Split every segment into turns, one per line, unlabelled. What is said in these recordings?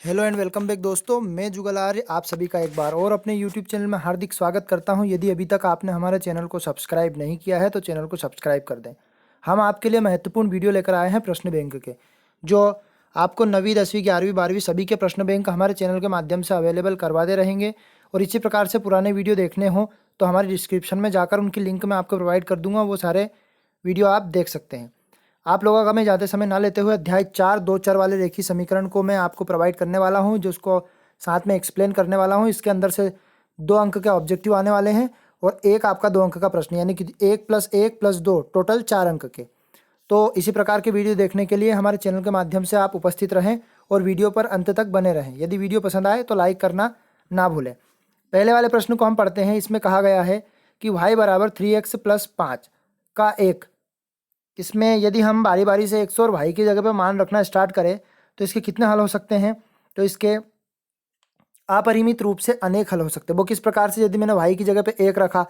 Hello and welcome back दोस्तों, मैं जुगल आर्य आप सभी का एक बार और अपने यूट्यूब चैनल में हार्दिक स्वागत करता हूं। यदि अभी तक आपने हमारे चैनल को सब्सक्राइब नहीं किया है तो चैनल को सब्सक्राइब कर दें। हम आपके लिए महत्वपूर्ण वीडियो लेकर आए हैं प्रश्न बैंक के, जो आपको 9वीं 10वीं 11वीं 12वीं सभी के प्रश्न बैंक हमारे चैनल के माध्यम से अवेलेबल करवाते रहेंगे। और इसी प्रकार से पुराने वीडियो देखने हों तो हमारे डिस्क्रिप्शन में जाकर उनकी लिंक मैं आपको प्रोवाइड कर दूंगा, वो सारे वीडियो आप देख सकते हैं। आप लोगों का मैं ज़्यादा समय ना लेते हुए अध्याय 4 दो चर वाले रेखीय समीकरण को मैं आपको प्रोवाइड करने वाला हूं, जो उसको साथ में एक्सप्लेन करने वाला हूं। इसके अंदर से 2 अंक के ऑब्जेक्टिव आने वाले हैं और एक आपका 2 अंक का प्रश्न, यानी कि 1+1+2 टोटल 4 अंक के। तो इसी प्रकार के वीडियो देखने के लिए हमारे चैनल के माध्यम से आप उपस्थित रहें और वीडियो पर अंत तक बने रहें। यदि वीडियो पसंद आए तो लाइक करना ना भूलें। पहले वाले प्रश्न को हम पढ़ते हैं। इसमें कहा गया है कि y बराबर 3x+5 का एक, इसमें यदि हम बारी बारी से x और y की जगह पे मान रखना स्टार्ट करें तो इसके कितने हल हो सकते हैं? तो इसके अपरिमित रूप से अनेक हल हो सकते हैं। वो किस प्रकार से? यदि मैंने y की जगह पे 1 रखा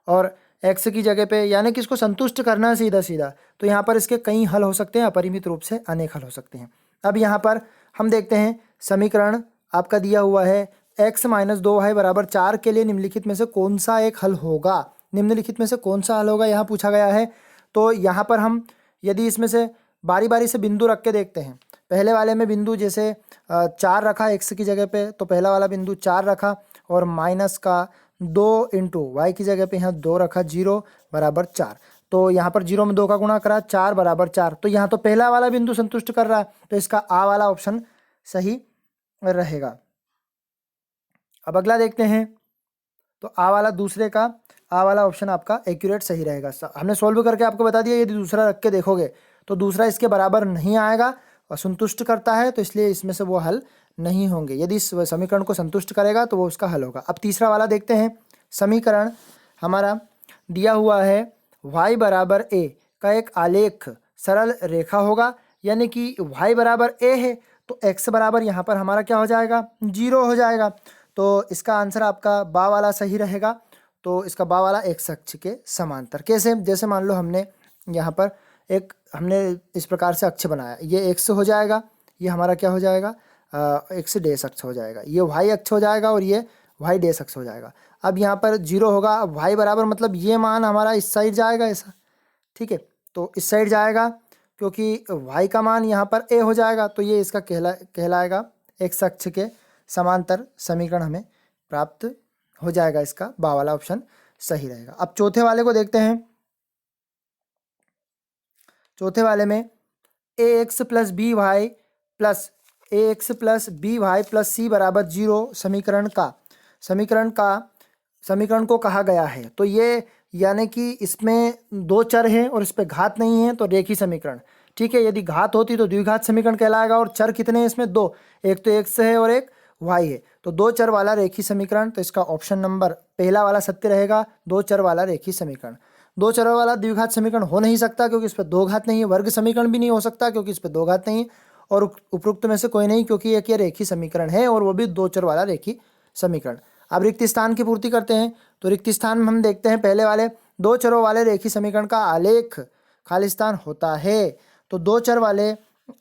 और x की जगह पे, यानी कि इसको संतुष्ट करना है सीधा सीधा, तो यहाँ पर इसके कई हल हो सकते हैं, अपरिमित रूप से अनेक हल हो सकते हैं। अब यहाँ पर हम देखते हैं समीकरण आपका दिया हुआ है x-2y बराबर 4 के लिए निम्नलिखित में से कौन सा एक हल होगा। निम्नलिखित में से कौन सा हल होगा यहाँ पूछा गया है। तो यहाँ पर हम यदि इसमें से बारी बारी से बिंदु रख के देखते हैं। पहले वाले में बिंदु जैसे 4 रखा x की जगह पे, तो पहला वाला बिंदु 4 रखा और माइनस का 2 इंटू वाई की जगह पे यहाँ 2 रखा, 0 बराबर 4। तो यहाँ पर 0 में 2 का गुणा करा, 4 बराबर 4। तो यहाँ तो पहला वाला बिंदु संतुष्ट कर रहा है, तो इसका आ वाला ऑप्शन सही रहेगा। अब अगला देखते हैं। तो आ वाला दूसरे का आ वाला ऑप्शन आपका एक्यूरेट सही रहेगा। हमने सोल्व करके आपको बता दिया। यदि दूसरा रख के देखोगे तो दूसरा इसके बराबर नहीं आएगा और संतुष्ट करता है, तो इसलिए इसमें से वो हल नहीं होंगे। यदि इस समीकरण को संतुष्ट करेगा तो वो उसका हल होगा। अब तीसरा वाला देखते हैं। समीकरण हमारा दिया हुआ है y बराबर a का एक आलेख सरल रेखा होगा, यानी कि y बराबर a है तो x बराबर यहाँ पर हमारा क्या हो जाएगा? 0 हो जाएगा। तो इसका आंसर आपका बा वाला सही रहेगा। तो इसका बा वाला x अक्ष के समांतर। कैसे? जैसे मान लो हमने यहाँ पर हमने इस प्रकार से अक्ष बनाया, ये x हो जाएगा, ये हमारा क्या हो जाएगा? x डैश अक्ष हो जाएगा, ये y अक्ष हो जाएगा और ये y डैश अक्ष हो जाएगा। अब यहाँ पर 0 होगा। अब y बराबर मतलब ये मान हमारा इस साइड जाएगा ऐसा, ठीक है। तो इस साइड जाएगा क्योंकि y का मान यहाँ पर a हो जाएगा, तो ये इसका कहलाएगा x अक्ष के समांतर समीकरण हमें प्राप्त हो जाएगा। इसका बा वाला ऑप्शन सही रहेगा। अब चौथे वाले को देखते हैं। चौथे वाले में ax plus B Y plus C बराबर 0 समीकरण को कहा गया है। तो ये यानी कि इसमें 2 चर हैं और इस पे घात नहीं है, तो रेखीय समीकरण, ठीक है। यदि घात होती तो द्विघात समीकरण कहलाएगा। और चर कितने हैं इसमें? 2, एक तो x है और एक y है, तो 2 चर वाला रेखीय समीकरण। तो इसका ऑप्शन नंबर पहला वाला सत्य रहेगा, 2 चर वाला रेखीय समीकरण। 2 चरों वाला द्विघात समीकरण हो नहीं सकता क्योंकि इस पर 2 घात नहीं है। वर्ग समीकरण भी नहीं हो सकता क्योंकि इस पर 2 घात नहीं है। और उपरोक्त में से कोई नहीं, क्योंकि एक ये रेखीय समीकरण है और वो भी 2 चर वाला रेखीय समीकरण। अब रिक्त स्थान की पूर्ति करते हैं। तो रिक्त स्थान में हम देखते हैं पहले वाले 2 चरों वाले रेखीय समीकरण का आलेख खाली स्थान होता है। तो 2 चर वाले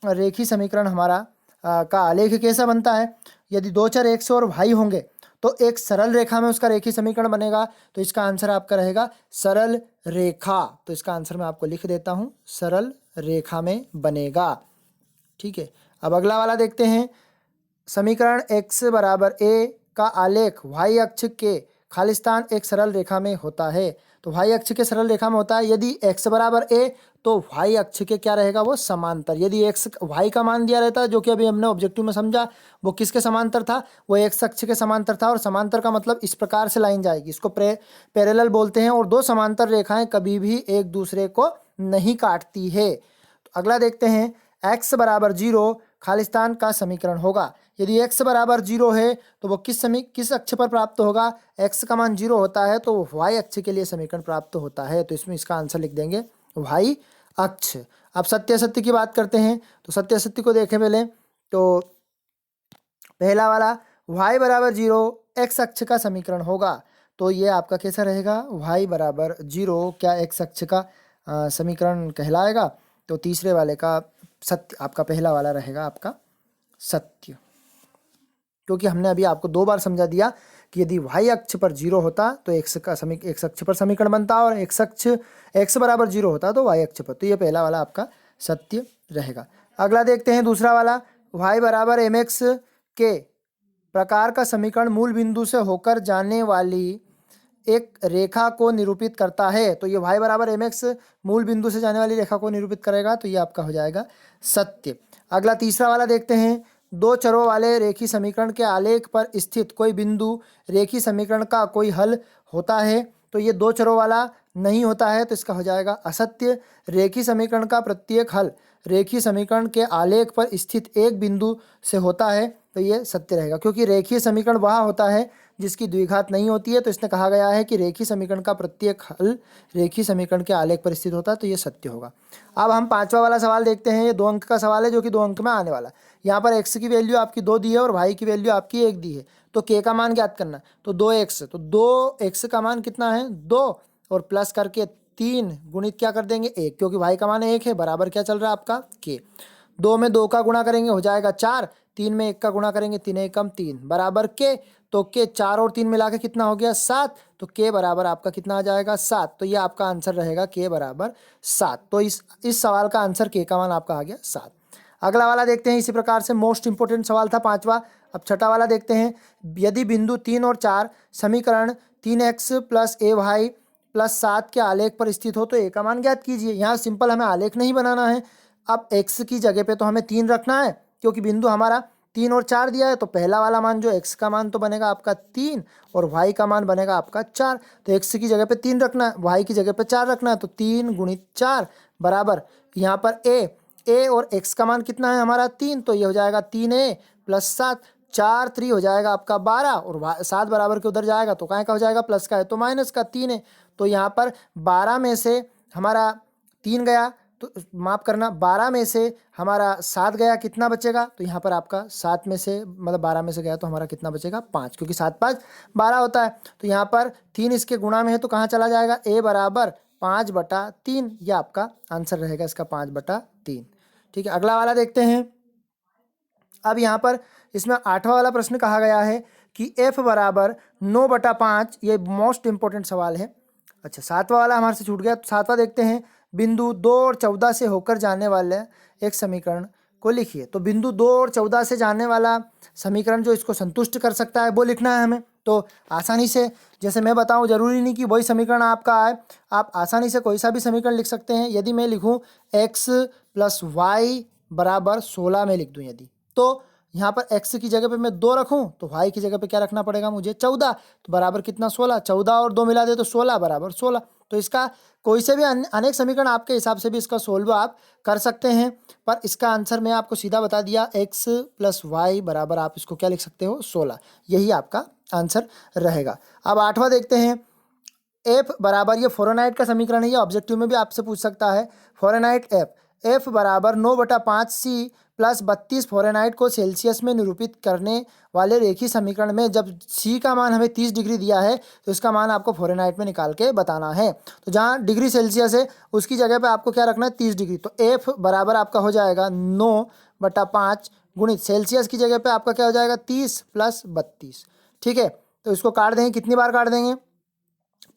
रेखीय समीकरण हमारा का आलेख कैसा बनता है? यदि 2 चर x और y होंगे तो एक सरल रेखा में उसका रेखीय समीकरण बनेगा। तो इसका आंसर आपका रहेगा सरल रेखा। तो इसका आंसर मैं आपको लिख देता हूं, सरल रेखा में बनेगा, ठीक है। अब अगला वाला देखते हैं। समीकरण x बराबर a का आलेख y अक्ष के खालिस्तान एक सरल रेखा में होता है। तो y अक्ष के सरल रेखा में होता है। यदि x बराबर a तो y अक्ष के क्या रहेगा? वो समांतर। यदि x y का मान दिया रहता है, जो कि अभी हमने ऑब्जेक्टिव में समझा, वो किसके समांतर था? वो x अक्ष के समांतर था। और समांतर का मतलब इस प्रकार से लाइन जाएगी, इसको पैरेलल बोलते हैं। और 2 समांतर रेखाएं कभी भी एक दूसरे को नहीं काटती है। तो अगला देखते हैं। x बराबर 0 खालिस्तान का समीकरण होगा। यदि x बराबर 0 है तो वो किस अक्ष पर प्राप्त होगा? x का मान 0 होता है तो y अक्ष के लिए समीकरण प्राप्त होता है। तो इसमें इसका आंसर लिख देंगे y अक्ष। अब सत्य असत्य की बात करते हैं। तो सत्य असत्य को देखें पहले। तो पहला वाला y बराबर 0 x अक्ष का समीकरण होगा। तो ये आपका कैसा रहेगा? y बराबर 0 क्या x अक्ष का समीकरण कहलाएगा? तो तीसरे वाले का सत्य आपका पहला वाला रहेगा आपका सत्य। क्योंकि हमने अभी आपको 2 बार समझा दिया कि यदि y अक्ष पर 0 होता तो x अक्ष पर समीकरण बनता, और x बराबर 0 होता तो y अक्ष पर। तो ये पहला वाला आपका सत्य रहेगा। अगला देखते हैं दूसरा वाला, y बराबर mx के प्रकार का समीकरण मूल बिंदु से होकर जाने वाली एक रेखा को निरूपित करता है। तो ये y बराबर mx मूल बिंदु से जाने वाली रेखा को निरूपित करेगा, तो ये आपका हो जाएगा सत्य। अगला तीसरा वाला देखते हैं, दो चरों वाले रेखी समीकरण के आलेख पर स्थित कोई बिंदु रेखी समीकरण का कोई हल होता है। तो ये दो चरों वाला नहीं होता है, तो इसका हो जाएगा असत्य। रेखी समीकरण का प्रत्येक हल रेखी समीकरण के आलेख पर स्थित एक बिंदु से होता है, तो ये सत्य रहेगा, क्योंकि रेखीय समीकरण वह होता है जिसकी द्विघात नहीं होती है। तो इसने कहा गया है कि रेखी समीकरण का प्रत्येक हल रेखी समीकरण के आलेख पर स्थित होता है, तो ये सत्य होगा। अब हम पांचवा वाला सवाल देखते हैं। ये 2 अंक का सवाल है, जो कि 2 अंक में आने वाला। यहाँ पर x की वैल्यू आपकी 2 दी है और y की वैल्यू आपकी 1 दी है। तो k का मान ज्ञात करना, तो 2x, तो 2x का मान कितना है 2, और प्लस करके 3 गुणित क्या कर देंगे 1, क्योंकि y का मान 1 है, बराबर क्या चल रहा है आपका k। 2 में 2 का गुणा करेंगे हो जाएगा 4, 3 में 1 का गुणा करेंगे 3 एकम 3 बराबर k। तो k 4 और 3 मिला के कितना हो गया 7, तो k बराबर आपका कितना आ जाएगा 7। तो ये आपका आंसर रहेगा k बराबर 7। तो इस सवाल का आंसर k का मान आपका आ गया 7। अगला वाला देखते हैं। इसी प्रकार से मोस्ट इंपोर्टेंट सवाल था पांचवा। अब छठा वाला देखते हैं। यदि बिंदु 3 और 4 समीकरण 3x प्लस ay प्लस 7 के आलेख पर स्थित हो तो a का मान ज्ञात कीजिए। यहाँ सिंपल हमें आलेख नहीं बनाना है। अब x की जगह पे तो हमें 3 रखना है, क्योंकि बिंदु हमारा 3 और 4 दिया है। तो पहला वाला मान जो x का मान तो बनेगा आपका 3 और y का मान बनेगा आपका 4। तो x की जगह पे 3 रखना है, y की जगह पे 4 रखना है। तो 3 गुणित 4 बराबर यहाँ पर a और x का मान कितना है हमारा 3, तो ये हो जाएगा 3a प्लस 7, 4 3 हो जाएगा आपका 12, और 7 बराबर के उधर जाएगा तो काय का हो जाएगा प्लस का है तो माइनस का 3 है। तो यहाँ पर 12 में से हमारा 3 गया, तो माफ़ करना 12 में से हमारा 7 गया, कितना बचेगा, तो यहाँ पर आपका 7 में से मतलब 12 में से गया तो हमारा कितना बचेगा 5, क्योंकि 7 5 12 होता है। तो यहाँ पर 3 इसके गुणा में है तो कहाँ चला जाएगा, a बराबर 5/3, यह आपका आंसर रहेगा इसका 5/3। ठीक है, अगला वाला देखते हैं। अब यहाँ पर इसमें 8वां वाला प्रश्न कहा गया है कि f बराबर 9/5, ये मोस्ट इंपॉर्टेंट सवाल है। अच्छा, 7वां वाला हमारे से छूट गया, तो 7वां देखते हैं। बिंदु 2 और 14 से होकर जाने वाले एक समीकरण को लिखिए। तो बिंदु 2 और 14 से जाने वाला समीकरण जो इसको संतुष्ट कर सकता है वो लिखना है हमें। तो आसानी से, जैसे मैं बताऊं, जरूरी नहीं कि वही समीकरण आपका आए, आप आसानी से कोई सा भी समीकरण लिख सकते हैं। यदि मैं लिखूं x प्लस वाई बराबर 16 में लिख दूं यदि, तो यहाँ पर x की जगह पे मैं 2 रखूं तो y की जगह पे क्या रखना पड़ेगा मुझे 14, तो बराबर कितना 16, 14 और 2 मिला दे तो 16 बराबर 16। तो इसका कोई से भी अनेक समीकरण आपके हिसाब से भी इसका सोल्व आप कर सकते हैं, पर इसका आंसर मैं आपको सीधा बता दिया, x प्लस वाई बराबर आप इसको क्या लिख सकते हो 16, यही आपका आंसर रहेगा। अब 8वां देखते हैं। f बराबर, ये फ़ारेनहाइट का समीकरण है, ये ऑब्जेक्टिव में भी आपसे पूछ सकता है। फ़ारेनहाइट f बराबर 9/5 c प्लस 32 फ़ारेनहाइट को सेल्सियस में निरूपित करने वाले रेखी समीकरण में जब c का मान हमें 30 डिग्री दिया है तो इसका मान आपको फ़ारेनहाइट में निकाल के बताना है। तो जहाँ डिग्री सेल्सियस है उसकी जगह पे आपको क्या रखना है 30 डिग्री। तो f बराबर आपका हो जाएगा 9/5 गुणित सेल्सियस की जगह पे आपका क्या हो जाएगा 30 प्लस 32। ठीक है, तो इसको काट देंगे, कितनी बार काट देंगे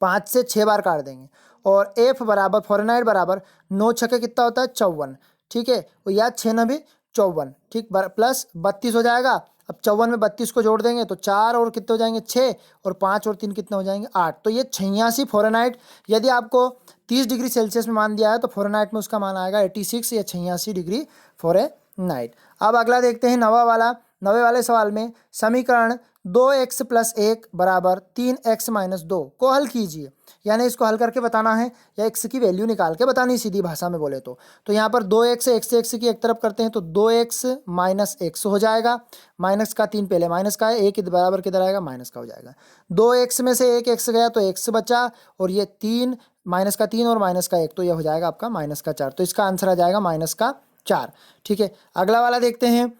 5 से 6 बार काट देंगे। और f बराबर फ़ारेनहाइट बराबर 9 छके कितना होता है 54। ठीक है, और या 6 9 54, ठीक, प्लस 32 हो जाएगा। अब 54 में 32 को जोड़ देंगे तो 4 और कितने हो जाएंगे 6, और 5 और 3 कितने हो जाएंगे 8। तो ये 86 फ़ारेनहाइट, यदि आपको 30 डिग्री सेल्सियस में मान दिया है तो फ़ारेनहाइट में उसका मान आएगा 86 या 86 डिग्री फ़ारेनहाइट। अब अगला देखते हैं 9वां वाला। 9वें वाले सवाल में समीकरण 2x प्लस 1 बराबर 3x माइनस 2 को हल कीजिए। यानी इसको हल करके बताना है या x की वैल्यू निकाल के बतानी, सीधी भाषा में बोले तो यहाँ पर 2x x की एक तरफ करते हैं तो 2x माइनस x हो जाएगा, माइनस का 3 पहले माइनस का है, एक बराबर किधर आएगा माइनस का हो जाएगा। 2x में से एक x गया तो x बचा, और ये 3 माइनस का 3 और माइनस का 1, तो ये हो जाएगा आपका माइनस का 4। तो इसका आंसर आ जाएगा माइनस का 4। ठीक है, अगला वाला देखते हैं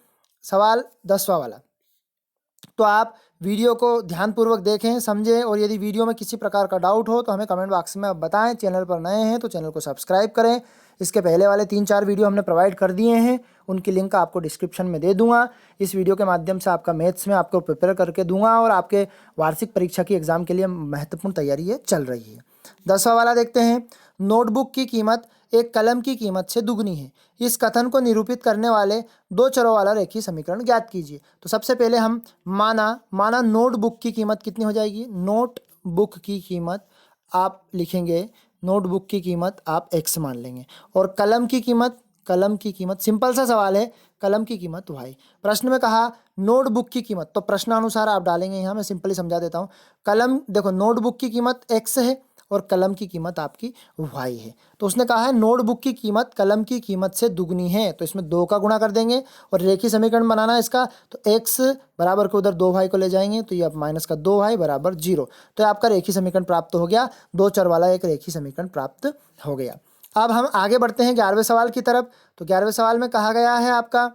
सवाल 10वां वाला। तो आप वीडियो को ध्यानपूर्वक देखें, समझें, और यदि वीडियो में किसी प्रकार का डाउट हो तो हमें कमेंट बॉक्स में आप बताएं। चैनल पर नए हैं तो चैनल को सब्सक्राइब करें। इसके पहले वाले 3-4 वीडियो हमने प्रोवाइड कर दिए हैं, उनकी लिंक आपको डिस्क्रिप्शन में दे दूंगा। इस वीडियो के माध्यम से आपका मैथ्स में आपको प्रिपेयर करके दूंगा और आपके वार्षिक परीक्षा की एग्जाम के लिए महत्वपूर्ण तैयारी ये चल रही है। 10वां वाला देखते हैं। नोटबुक की कीमत एक कलम की कीमत से दुगनी है। इस कथन को निरूपित करने वाले दो चरों वाला रेखीय समीकरण ज्ञात कीजिए। तो सबसे पहले हम माना नोटबुक की कीमत कितनी हो जाएगी। नोटबुक की कीमत आप लिखेंगे, नोटबुक की कीमत आप x मान लेंगे, और कलम की कीमत सिंपल सा सवाल है, कलम की कीमत y। प्रश्न में कहा नोटबुक की कीमत, तो प्रश्नानुसार आप डालेंगे। यहाँ मैं सिंपली समझा देता हूँ। कलम देखो, नोटबुक की कीमत x है और कलम की कीमत आपकी y है। तो उसने कहा है नोटबुक की कीमत कलम की कीमत से दुगनी है, तो इसमें 2 का गुणा कर देंगे और रेखीय समीकरण बनाना है इसका। तो x बराबर को उधर 2y को ले जाएंगे तो ये अब माइनस का 2y बराबर 0। तो आपका रेखीय समीकरण प्राप्त हो गया, 2 चर वाला एक रेखीय समीकरण प्राप्त हो गया। अब हम आगे बढ़ते हैं 11वें सवाल की तरफ। तो 11वें सवाल में कहा गया है आपका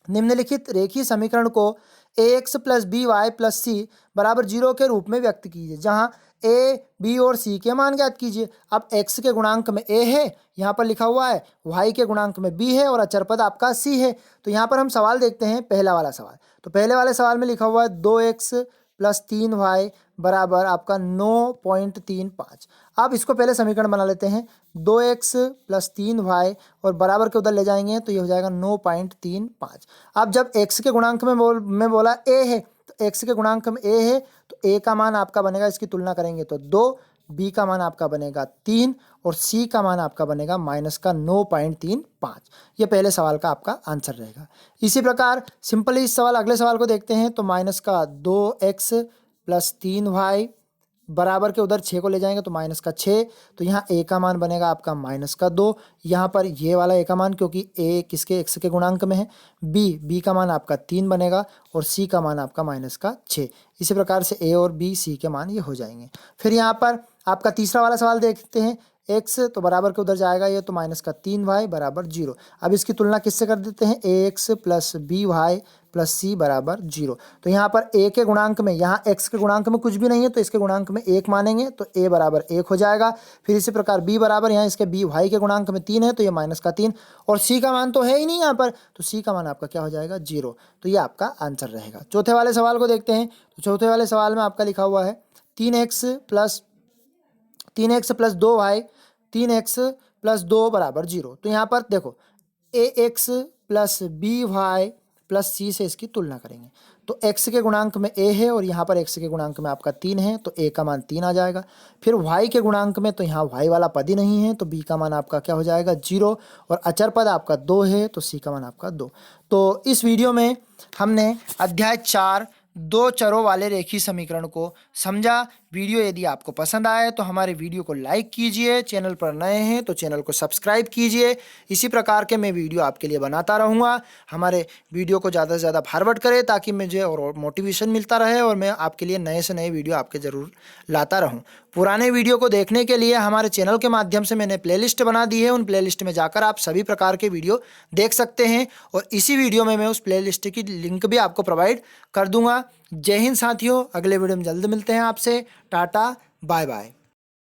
निम्नलिखित रेखीय समीकरण को ax plus B Y plus C बराबर 0 के रूप में व्यक्त कीजिए, जहां a, b और c के मान ज्ञात कीजिए। अब x के गुणांक में a है, यहाँ पर लिखा हुआ है, y के गुणांक में b है और अचर पद आपका c है। तो यहाँ पर हम सवाल देखते हैं, पहला वाला सवाल। तो पहले वाले सवाल में लिखा हुआ है 2x प्लस 3y बराबर आपका 9.35। अब इसको पहले समीकरण बना लेते हैं। 2x प्लस 3y और बराबर के उधर ले जाएंगे तो ये हो जाएगा 9.35। अब जब x के गुणांक में बोला a है, तो x के गुणांक में a है तो a का मान आपका बनेगा, इसकी तुलना करेंगे तो 2, b का मान आपका बनेगा 3 और c का मान आपका बनेगा माइनस का 9.35। ये पहले सवाल का आपका आंसर रहेगा। इसी प्रकार सिंपली इस सवाल अगले सवाल को देखते हैं। तो माइनस का 2x प्लस 3y बराबर के उधर 6 को ले जाएंगे तो माइनस का 6। तो यहाँ a का मान बनेगा आपका माइनस का 2। यहाँ पर ये वाला a का मान, क्योंकि a किसके x के गुणांक में है, b का मान आपका 3 बनेगा और c का मान आपका माइनस का 6। इसी प्रकार से a और b c के मान ये हो जाएंगे। फिर यहाँ पर आपका तीसरा वाला सवाल देखते हैं। x तो बराबर के उधर जाएगा ये, तो माइनस का 3y बराबर 0। अब इसकी तुलना किससे कर देते हैं, ax plus by plus c बराबर 0। तो यहाँ पर a के गुणांक में, यहाँ x के गुणांक में कुछ भी नहीं है तो इसके गुणांक में 1 मानेंगे तो a बराबर 1 हो जाएगा। फिर इसी प्रकार b बराबर, यहाँ इसके y के गुणांक में 3 है तो ये माइनस का 3 और c का मान तो है ही नहीं यहाँ पर, तो c का मान आपका क्या हो जाएगा 0। तो ये आपका आंसर रहेगा। चौथे वाले सवाल को देखते हैं। तो चौथे वाले सवाल में आपका लिखा हुआ है 3x plus 2y 3x plus 2 बराबर 0। तो यहाँ पर देखो ax plus by plus c से इसकी तुलना करेंगे। तो x के गुणांक में a है और यहाँ पर x के गुणांक में आपका 3 है तो a का मान 3 आ जाएगा। फिर y के गुणांक में, तो यहाँ y वाला पद ही नहीं है तो b का मान आपका क्या हो जाएगा 0 और अचर पद आपका 2 है तो c का मान आपका 2। तो इस वीडियो में हमने अध्याय 4 2 चरों वाले रेखीय समीकरण को समझा। वीडियो यदि आपको पसंद आए तो हमारे वीडियो को लाइक कीजिए, चैनल पर नए हैं तो चैनल को सब्सक्राइब कीजिए। इसी प्रकार के मैं वीडियो आपके लिए बनाता रहूँगा। हमारे वीडियो को ज़्यादा से ज़्यादा फॉरवर्ड करें ताकि मुझे और मोटिवेशन मिलता रहे और मैं आपके लिए नए से नए वीडियो आपके ज़रूर लाता रहूँ। पुराने वीडियो को देखने के लिए हमारे चैनल के माध्यम से मैंने प्लेलिस्ट बना दी है, उन प्लेलिस्ट में जाकर आप सभी प्रकार के वीडियो देख सकते हैं और इसी वीडियो में मैं उस प्लेलिस्ट की लिंक भी आपको प्रोवाइड कर दूंगा। जय हिंद साथियों, अगले वीडियो में जल्द मिलते हैं आपसे। Tata bye bye.